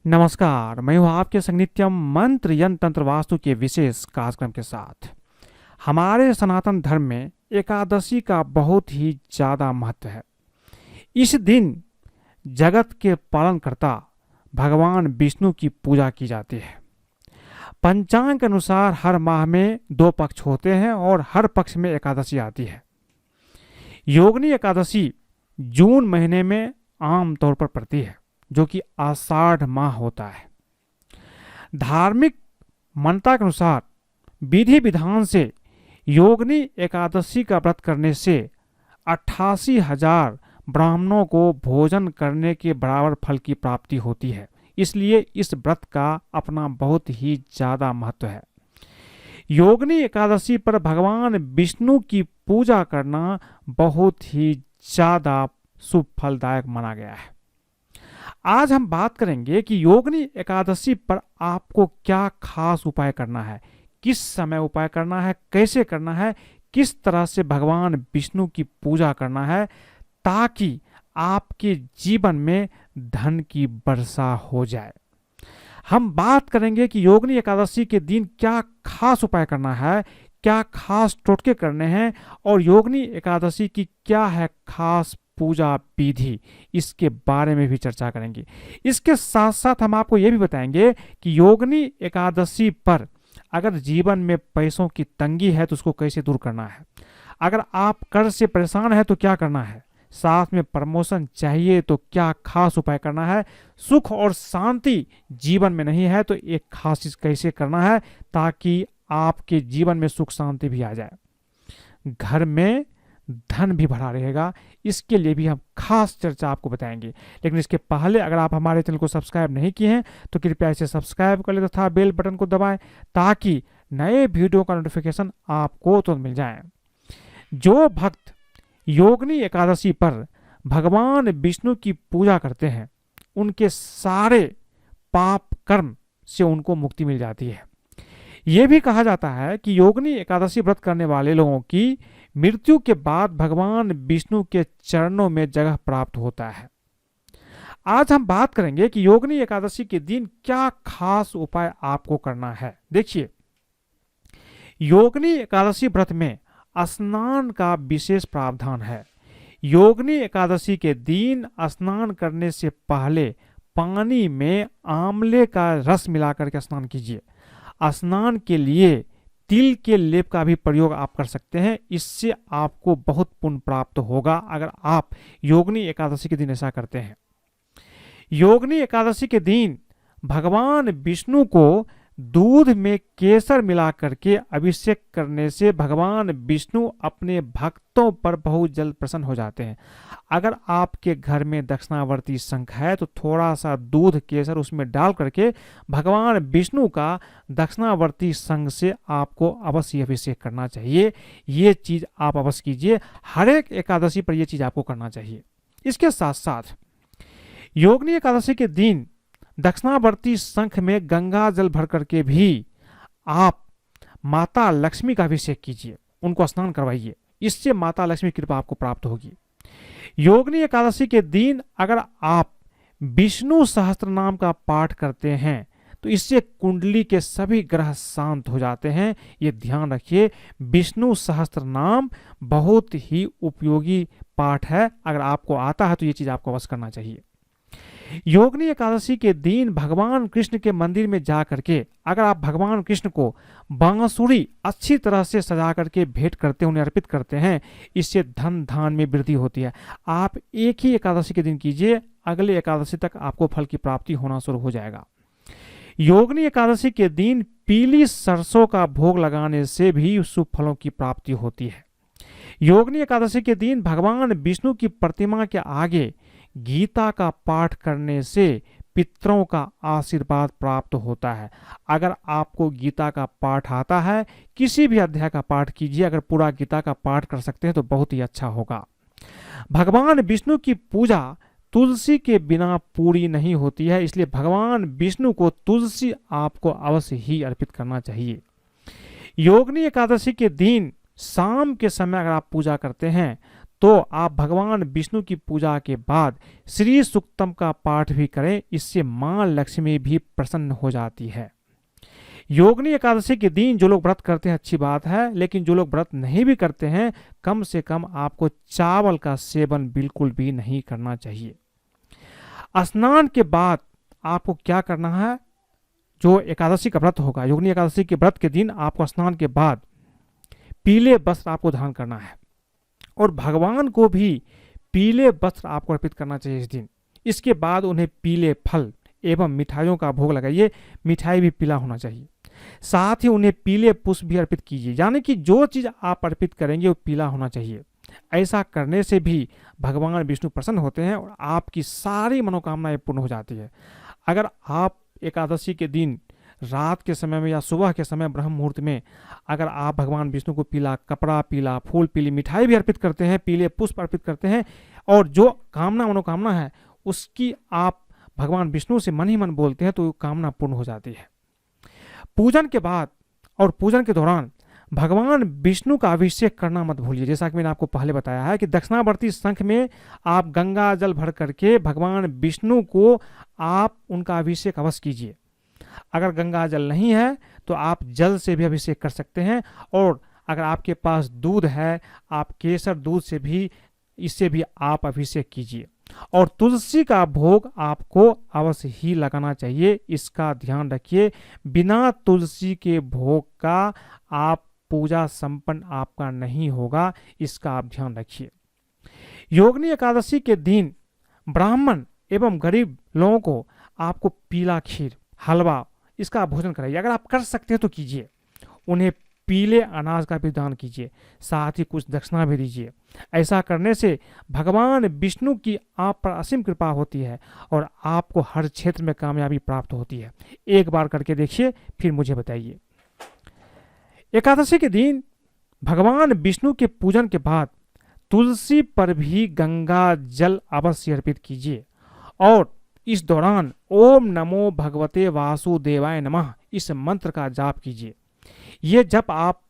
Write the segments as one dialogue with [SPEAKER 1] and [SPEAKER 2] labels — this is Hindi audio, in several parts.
[SPEAKER 1] नमस्कार, मैं हूँ आपके संग नित्यम मंत्र यंत्र तंत्र वास्तु के विशेष कार्यक्रम के साथ। हमारे सनातन धर्म में एकादशी का बहुत ही ज़्यादा महत्व है। इस दिन जगत के पालनकर्ता भगवान विष्णु की पूजा की जाती है। पंचांग के अनुसार हर माह में 2 पक्ष होते हैं और हर पक्ष में एकादशी आती है। योगिनी एकादशी जून महीने में आम तौर पर पड़ती है, जो कि आषाढ़ माह होता है। धार्मिक मान्यता के अनुसार विधि विधान से योगिनी एकादशी का व्रत करने से 88,000 ब्राह्मणों को भोजन करने के बराबर फल की प्राप्ति होती है। इसलिए इस व्रत का अपना बहुत ही ज़्यादा महत्व है। योगिनी एकादशी पर भगवान विष्णु की पूजा करना बहुत ही ज़्यादा शुभ फलदायक माना गया है। आज हम बात करेंगे कि योगिनी एकादशी पर आपको क्या खास उपाय करना है, किस समय उपाय करना है, कैसे करना है, किस तरह से भगवान विष्णु की पूजा करना है ताकि आपके जीवन में धन की वर्षा हो जाए। हम बात करेंगे कि योगिनी एकादशी के दिन क्या खास उपाय करना है, क्या खास टोटके करने हैं और योगिनी एकादशी की क्या है खास पूजा विधि, इसके बारे में भी चर्चा करेंगे। इसके साथ साथ हम आपको यह भी बताएंगे कि योगिनी एकादशी पर अगर जीवन में पैसों की तंगी है तो उसको कैसे दूर करना है, अगर आप कर्ज से परेशान है तो क्या करना है, साथ में प्रमोशन चाहिए तो क्या खास उपाय करना है, सुख और शांति जीवन में नहीं है तो एक खास चीज कैसे करना है ताकि आपके जीवन में सुख शांति भी आ जाए, घर में धन भी बढ़ा रहेगा। इसके लिए भी हम खास चर्चा आपको बताएंगे। लेकिन इसके पहले अगर आप हमारे चैनल को सब्सक्राइब नहीं किए हैं तो कृपया इसे सब्सक्राइब कर ले तथा बेल बटन को दबाएं ताकि नए वीडियो का नोटिफिकेशन आपको तुरंत मिल जाए। जो भक्त योगिनी एकादशी पर भगवान विष्णु की पूजा करते हैं उनके सारे पाप कर्म से उनको मुक्ति मिल जाती है। यह भी कहा जाता है कि योगिनी एकादशी व्रत करने वाले लोगों की मृत्यु के बाद भगवान विष्णु के चरणों में जगह प्राप्त होता है। आज हम बात करेंगे कि योगिनी एकादशी के दिन क्या खास उपाय आपको करना है। देखिए, योगिनी एकादशी व्रत में स्नान का विशेष प्रावधान है। योगिनी एकादशी के दिन स्नान करने से पहले पानी में आंवले का रस मिलाकर के स्नान कीजिए। स्नान के लिए तिल के लेप का भी प्रयोग आप कर सकते हैं। इससे आपको बहुत पुण्य प्राप्त होगा अगर आप योगिनी एकादशी के दिन ऐसा करते हैं। योगिनी एकादशी के दिन भगवान विष्णु को दूध में केसर मिला करके अभिषेक करने से भगवान विष्णु अपने भक्तों पर बहुत जल्द प्रसन्न हो जाते हैं। अगर आपके घर में दक्षिणावर्ती शंख है तो थोड़ा सा दूध केसर उसमें डाल करके भगवान विष्णु का दक्षिणावर्ती शंख से आपको अवश्य अभिषेक करना चाहिए। ये चीज आप अवश्य कीजिए। हर एक एकादशी पर यह चीज आपको करना चाहिए। इसके साथ साथ योगिनी एकादशी के दिन दक्षिणावर्ती शंख में गंगा जल भर करके भी आप माता लक्ष्मी का अभिषेक कीजिए, उनको स्नान करवाइए। इससे माता लक्ष्मी की कृपा आपको प्राप्त होगी। योगिनी एकादशी के दिन अगर आप विष्णु सहस्त्र नाम का पाठ करते हैं तो इससे कुंडली के सभी ग्रह शांत हो जाते हैं। ये ध्यान रखिए, विष्णु सहस्त्र नाम बहुत ही उपयोगी पाठ है। अगर आपको आता है तो ये चीज आपको अवश्य करना चाहिए। योगिनी एकादशी के दिन भगवान कृष्ण के मंदिर में जा करके अगर आप भगवान कृष्ण को बांसुरी अच्छी तरह से सजा करके भेंट करते हैं, उन्हें अर्पित करते हैं, इससे धन धान में वृद्धि होती है। आप एक ही एकादशी के दिन कीजिए, अगले एकादशी तक आपको फल की प्राप्ति होना शुरू हो जाएगा। योगिनी एकादशी के दिन पीली सरसों का भोग लगाने से भी शुभ फलों की प्राप्ति होती है। योगिनी एकादशी के दिन भगवान विष्णु की प्रतिमा के आगे गीता का पाठ करने से पितरों का आशीर्वाद प्राप्त होता है। अगर आपको गीता का पाठ आता है, किसी भी अध्याय का पाठ कीजिए। अगर पूरा गीता का पाठ कर सकते हैं तो बहुत ही अच्छा होगा। भगवान विष्णु की पूजा तुलसी के बिना पूरी नहीं होती है, इसलिए भगवान विष्णु को तुलसी आपको अवश्य ही अर्पित करना चाहिए। योगिनी एकादशी के दिन शाम के समय अगर आप पूजा करते हैं तो आप भगवान विष्णु की पूजा के बाद श्री सूक्तम का पाठ भी करें। इससे मां लक्ष्मी भी प्रसन्न हो जाती है। योगिनी एकादशी के दिन जो लोग व्रत करते हैं अच्छी बात है, लेकिन जो लोग व्रत नहीं भी करते हैं, कम से कम आपको चावल का सेवन बिल्कुल भी नहीं करना चाहिए। स्नान के बाद आपको क्या करना है? जो एकादशी का व्रत होगा, योगिनी एकादशी के व्रत के दिन आपको स्नान के बाद पीले वस्त्र आपको धारण करना है और भगवान को भी पीले वस्त्र आपको अर्पित करना चाहिए इस दिन। इसके बाद उन्हें पीले फल एवं मिठाइयों का भोग लगाइए। मिठाई भी पीला होना चाहिए। साथ ही उन्हें पीले पुष्प भी अर्पित कीजिए, यानी कि जो चीज आप अर्पित करेंगे वो पीला होना चाहिए। ऐसा करने से भी भगवान विष्णु प्रसन्न होते हैं और आपकी सारी मनोकामनाएं पूर्ण हो जाती है। अगर आप एकादशी के दिन रात के समय में या सुबह के समय ब्रह्म मुहूर्त में अगर आप भगवान विष्णु को पीला कपड़ा, पीला फूल, पीली मिठाई भी अर्पित करते हैं, पीले पुष्प अर्पित करते हैं और जो कामना मनोकामना है उसकी आप भगवान विष्णु से मन ही मन बोलते हैं, तो कामना पूर्ण हो जाती है। पूजन के बाद और पूजन के दौरान भगवान विष्णु का अभिषेक करना मत भूलिए। जैसा कि मैंने आपको पहले बताया है कि दक्षिणावर्ती शंख में आप गंगा जल भर करके भगवान विष्णु को आप उनका अभिषेक अवश्य कीजिए। अगर गंगा जल नहीं है तो आप जल से भी अभिषेक कर सकते हैं, और अगर आपके पास दूध है आप केसर दूध से भी इससे भी आप अभिषेक कीजिए। और तुलसी का भोग आपको अवश्य ही लगाना चाहिए, इसका ध्यान रखिए। बिना तुलसी के भोग का आप पूजा संपन्न आपका नहीं होगा, इसका आप ध्यान रखिए। योगिनी एकादशी के दिन ब्राह्मण एवं गरीब लोगों को आपको पीला खीर, हलवा इसका भोजन कराइए। अगर आप कर सकते हैं तो कीजिए। उन्हें पीले अनाज का भी दान कीजिए, साथ ही कुछ दक्षिणा भी दीजिए। ऐसा करने से भगवान विष्णु की आप पर असीम कृपा होती है और आपको हर क्षेत्र में कामयाबी प्राप्त होती है। एक बार करके देखिए, फिर मुझे बताइए। एकादशी के दिन भगवान विष्णु के पूजन के बाद तुलसी पर भी गंगा जल अवश्य अर्पित कीजिए और इस दौरान ओम नमो भगवते वासुदेवाय नमः इस मंत्र का जाप कीजिए। ये जप आप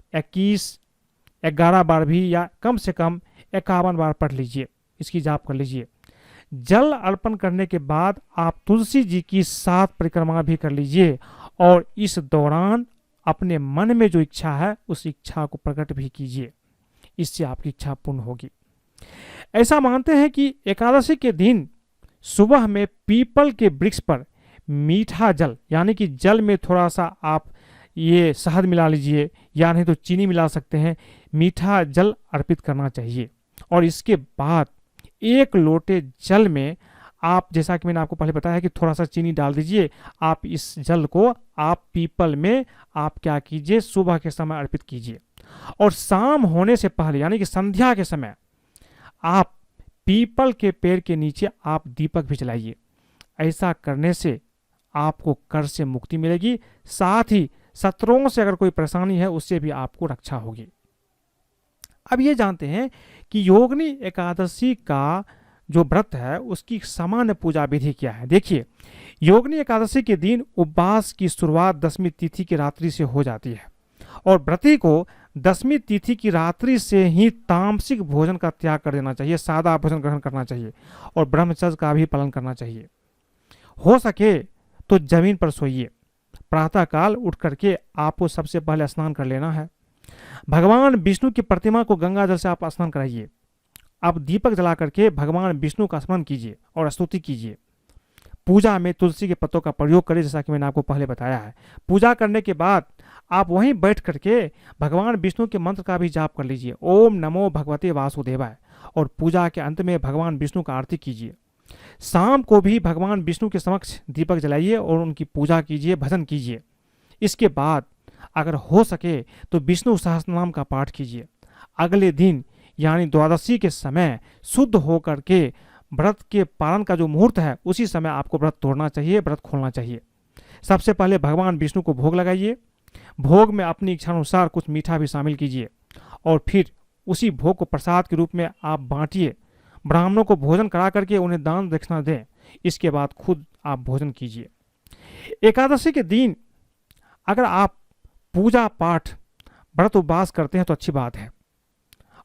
[SPEAKER 1] 11 बार भी या कम से कम 51 बार पढ़ लीजिए, इसकी जाप कर लीजिए। जल अर्पण करने के बाद आप तुलसी जी की 7 परिक्रमा भी कर लीजिए और इस दौरान अपने मन में जो इच्छा है उस इच्छा को प्रकट भी कीजिए। इससे आपकी इच्छा पूर्ण होगी। ऐसा मानते हैं कि एकादशी के दिन सुबह में पीपल के वृक्ष पर मीठा जल, यानी कि जल में थोड़ा सा आप ये शहद मिला लीजिए या नहीं तो चीनी मिला सकते हैं, मीठा जल अर्पित करना चाहिए। और इसके बाद 1 लोटे जल में आप, जैसा कि मैंने आपको पहले बताया कि थोड़ा सा चीनी डाल दीजिए। आप इस जल को आप पीपल में आप क्या कीजिए, सुबह के समय अर्पित कीजिए और शाम होने से पहले यानी कि संध्या के समय आप पीपल के पेड़ के नीचे आप दीपक भी जलाइए। ऐसा करने से आपको कर से मुक्ति मिलेगी, साथ ही शत्रुओं से अगर कोई परेशानी है उससे भी आपको रक्षा होगी। अब ये जानते हैं कि योगिनी एकादशी का जो व्रत है उसकी सामान्य पूजा विधि क्या है। देखिए, योगिनी एकादशी के दिन उपवास की शुरुआत 10वीं तिथि की रात्रि से हो जाती है और व्रती को 10वीं तिथि की रात्रि से ही तामसिक भोजन का त्याग कर देना चाहिए, सादा भोजन ग्रहण करना चाहिए और ब्रह्मचर्य का भी पालन करना चाहिए। हो सके तो जमीन पर सोइए। प्रातःकाल उठ करके आपको सबसे पहले स्नान कर लेना है। भगवान विष्णु की प्रतिमा को गंगा जल से आप स्नान कराइए। आप दीपक जला करके भगवान विष्णु का स्मरण कीजिए और स्तुति कीजिए। पूजा में तुलसी के पत्तों का प्रयोग करें, जैसा कि मैंने आपको पहले बताया है। पूजा करने के बाद आप वहीं बैठ करके भगवान विष्णु के मंत्र का भी जाप कर लीजिए, ओम नमो भगवते वासुदेवाय, और पूजा के अंत में भगवान विष्णु का आरती कीजिए। शाम को भी भगवान विष्णु के समक्ष दीपक जलाइए और उनकी पूजा कीजिए, भजन कीजिए। इसके बाद अगर हो सके तो विष्णु सहस्त्रनाम का पाठ कीजिए। अगले दिन यानी द्वादशी के समय शुद्ध होकर के व्रत के पालन का जो मुहूर्त है उसी समय आपको व्रत तोड़ना चाहिए, व्रत खोलना चाहिए। सबसे पहले भगवान विष्णु को भोग लगाइए। भोग में अपनी इच्छानुसार कुछ मीठा भी शामिल कीजिए और फिर उसी भोग को प्रसाद के रूप में आप बांटिए। ब्राह्मणों को भोजन करा करके उन्हें दान दक्षिणा दें। इसके बाद खुद आप भोजन कीजिए। एकादशी के दिन अगर आप पूजा पाठ व्रत उपवास करते हैं तो अच्छी बात है,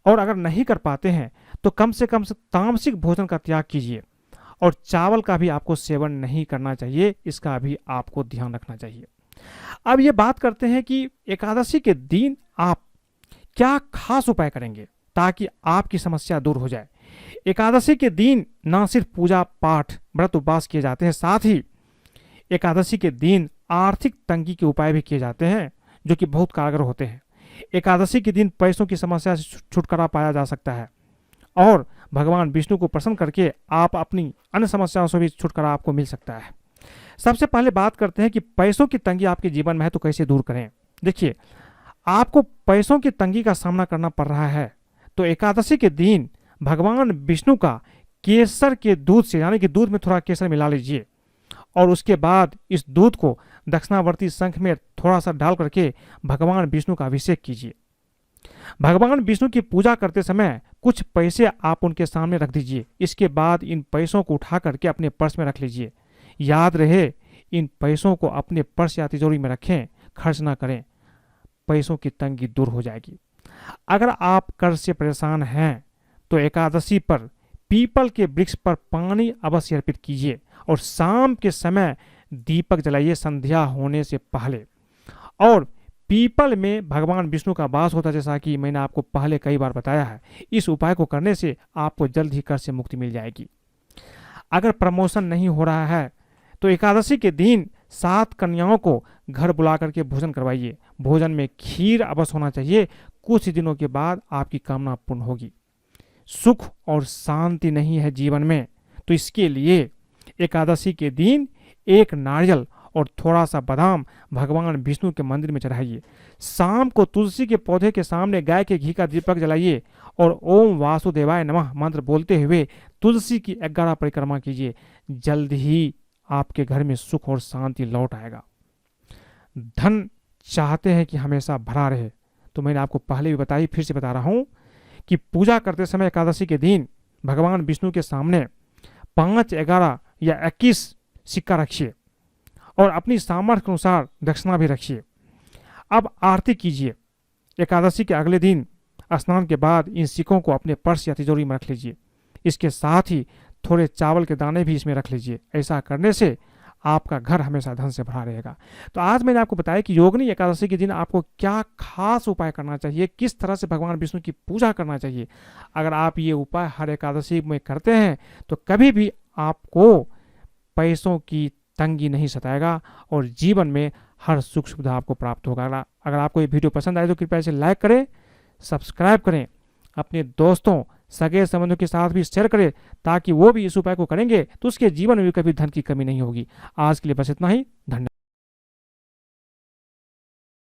[SPEAKER 1] और अगर नहीं कर पाते हैं तो कम से कम तामसिक भोजन का त्याग कीजिए, और चावल का भी आपको सेवन नहीं करना चाहिए, इसका भी आपको ध्यान रखना चाहिए। अब ये बात करते हैं कि एकादशी के दिन आप क्या खास उपाय करेंगे ताकि आपकी समस्या दूर हो जाए। एकादशी के दिन न सिर्फ पूजा पाठ व्रत उपवास किए जाते हैं, साथ ही एकादशी के दिन आर्थिक तंगी के उपाय भी किए जाते हैं जो कि बहुत कारगर होते हैं। एकादशी के दिन पैसों की समस्या से छुटकारा पाया जा सकता है, और भगवान विष्णु को प्रसन्न करके आप अपनी अन्य समस्याओं से भी छुटकारा आपको मिल सकता है। सबसे पहले बात करते हैं कि पैसों की तंगी आपके जीवन में है तो कैसे दूर करें। देखिए, आपको पैसों की तंगी का सामना करना पड़ रहा है तो एकादशी के दिन भगवान विष्णु का केसर के दूध से, यानी कि दूध में थोड़ा केसर मिला लीजिए, और उसके बाद इस दूध को दक्षिणावर्ती शंख में थोड़ा सा डाल करके भगवान विष्णु का अभिषेक कीजिए। भगवान विष्णु की पूजा करते समय कुछ पैसे आप उनके सामने रख दीजिए। इसके बाद इन पैसों को उठा करके अपने पर्स में रख लीजिए। याद रहे, इन पैसों को अपने पर्स या तिजोरी में रखें, खर्च ना करें, पैसों की तंगी दूर हो जाएगी। अगर आप कर्ज से परेशान हैं तो एकादशी पर पीपल के वृक्ष पर पानी अवश्य अर्पित कीजिए, और शाम के समय दीपक जलाइए संध्या होने से पहले। और पीपल में भगवान विष्णु का वास होता है, जैसा कि मैंने आपको पहले कई बार बताया है। इस उपाय को करने से आपको जल्द ही कर्ज से मुक्ति मिल जाएगी। अगर प्रमोशन नहीं हो रहा है तो एकादशी के दिन 7 कन्याओं को घर बुला करके भोजन करवाइए। भोजन में खीर अवश्य होना चाहिए। कुछ दिनों के बाद आपकी कामना पूर्ण होगी। सुख और शांति नहीं है जीवन में, तो इसके लिए एकादशी के दिन एक नारियल और थोड़ा सा बादाम भगवान विष्णु के मंदिर में चढ़ाइए। शाम को तुलसी के पौधे के सामने गाय के घी का दीपक जलाइए और ओम वासुदेवाय नमः मंत्र बोलते हुए तुलसी की 11 परिक्रमा कीजिए। जल्द ही आपके घर में सुख और शांति लौट आएगा। धन चाहते हैं कि हमेशा भरा रहे, तो मैंने आपको पहले भी बताई, फिर से बता रहा हूं कि पूजा करते समय एकादशी के दिन भगवान विष्णु के सामने 5, 11 या 21 सिक्का रखिए, और अपनी सामर्थ्य के अनुसार दक्षिणा भी रखिए। अब आरती कीजिए। एकादशी के अगले दिन स्नान के बाद इन सिक्कों को अपने पर्स या तिजोरी में रख लीजिए। इसके साथ ही थोड़े चावल के दाने भी इसमें रख लीजिए। ऐसा करने से आपका घर हमेशा धन से भरा रहेगा। तो आज मैंने आपको बताया कि योगिनी एकादशी के दिन आपको क्या खास उपाय करना चाहिए, किस तरह से भगवान विष्णु की पूजा करना चाहिए। अगर आप ये उपाय हर एकादशी में करते हैं तो कभी भी आपको पैसों की तंगी नहीं सताएगा, और जीवन में हर सुख सुविधा आपको प्राप्त होगा। अगर आपको ये वीडियो पसंद आए तो कृपया इसे लाइक करें, सब्सक्राइब करें, अपने दोस्तों सगे संबंधियों के साथ भी शेयर करें, ताकि वो भी इस उपाय को करेंगे तो उसके जीवन में भी कभी धन की कमी नहीं होगी। आज के लिए बस इतना ही। धन्यवाद।